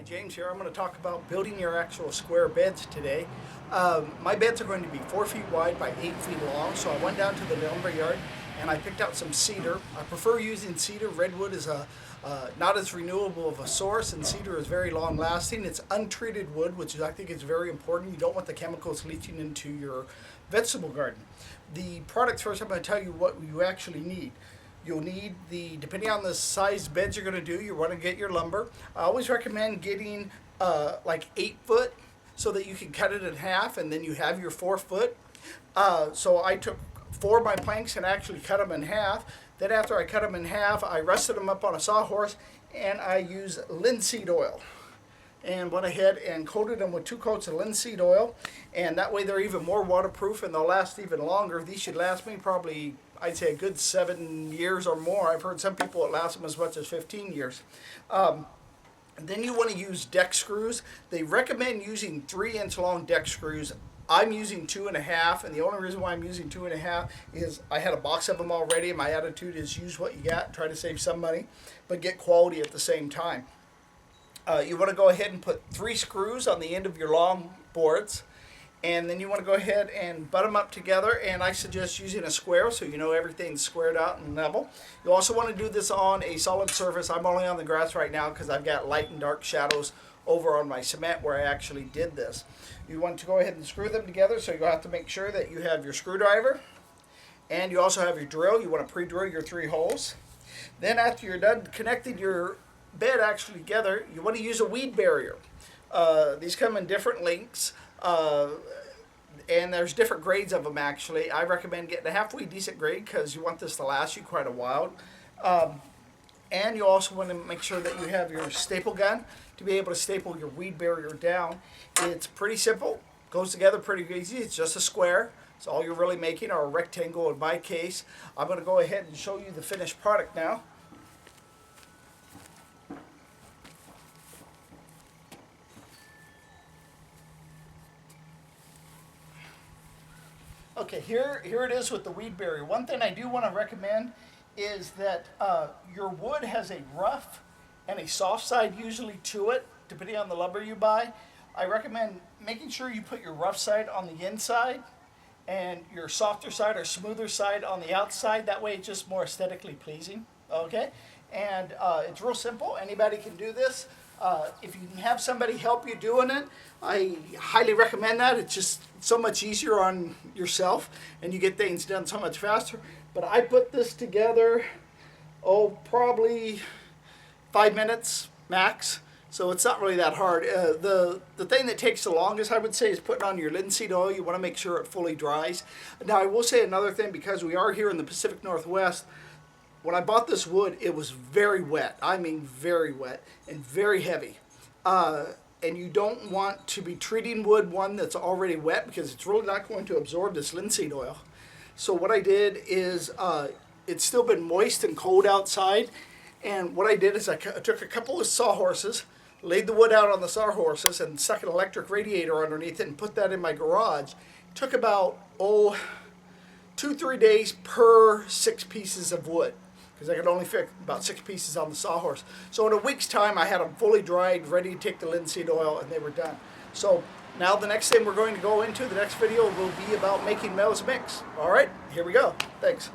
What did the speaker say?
James here. I'm going to talk about building your actual square beds today. My beds are going to be 4 feet wide by 8 feet long, so I went down to the lumber yard and I picked out some cedar. I prefer using cedar. Redwood is not as renewable of a source, and cedar is very long lasting. It's untreated wood, which I think is very important. You don't want the chemicals leaching into your vegetable garden. The products, first I'm going to tell you what you actually need. You'll need depending on the size beds you're going to do, you want to get your lumber. I always recommend getting like 8 foot so that you can cut it in half and then you have your 4 foot. So I took 4 of my planks and actually cut them in half. Then after I cut them in half, I rested them up on a sawhorse and I used linseed oil. And went ahead and coated them with 2 coats of linseed oil, and that way they're even more waterproof and they'll last even longer. These should last me probably, I'd say, a good 7 years or more. I've heard some people it lasts them as much as 15 years. Then you want to use deck screws. They recommend using 3-inch long deck screws. I'm using 2.5, and the only reason why I'm using 2.5 is I had a box of them already, and my attitude is use what you got, try to save some money, but get quality at the same time. You want to go ahead and put 3 screws on the end of your long boards, and then you want to go ahead and butt them up together, and I suggest using a square so you know everything's squared out and level. You also want to do this on a solid surface. I'm only on the grass right now because I've got light and dark shadows over on my cement where I actually did this. You want to go ahead and screw them together, so you'll have to make sure that you have your screwdriver and you also have your drill. You want to pre-drill your 3 holes. Then after you're done connecting your bed actually together, you want to use a weed barrier. These come in different lengths, and there's different grades of them actually. I recommend getting a halfway decent grade because you want this to last you quite a while. And you also want to make sure that you have your staple gun to be able to staple your weed barrier down. It's pretty simple, goes together pretty easy. It's just a square. It's all you're really making, or a rectangle in my case. I'm going to go ahead and show you the finished product now. Okay, here it is with the weed barrier. One thing I do want to recommend is that your wood has a rough and a soft side usually to it, depending on the lumber you buy. I recommend making sure you put your rough side on the inside and your softer side or smoother side on the outside. That way it's just more aesthetically pleasing. Okay, and it's real simple. Anybody can do this. If you can have somebody help you doing it, I highly recommend that. It's just so much easier on yourself and you get things done so much faster. But I put this together, probably 5 minutes max. So it's not really that hard. The thing that takes the longest, I would say, is putting on your linseed oil. You want to make sure it fully dries. Now I will say another thing, because we are here in the Pacific Northwest, when I bought this wood, it was very wet. I mean very wet and very heavy. And you don't want to be treating wood that's already wet because it's really not going to absorb this linseed oil. So what I did is, it's still been moist and cold outside. And what I did is I took a couple of sawhorses, laid the wood out on the sawhorses, and stuck an electric radiator underneath it and put that in my garage. It took about, 2-3 days per 6 pieces of wood, because I could only fit about 6 pieces on the sawhorse. So in a week's time, I had them fully dried, ready to take the linseed oil, and they were done. So now the next thing we're going to go into, the next video will be about making Mel's Mix. All right, here we go. Thanks.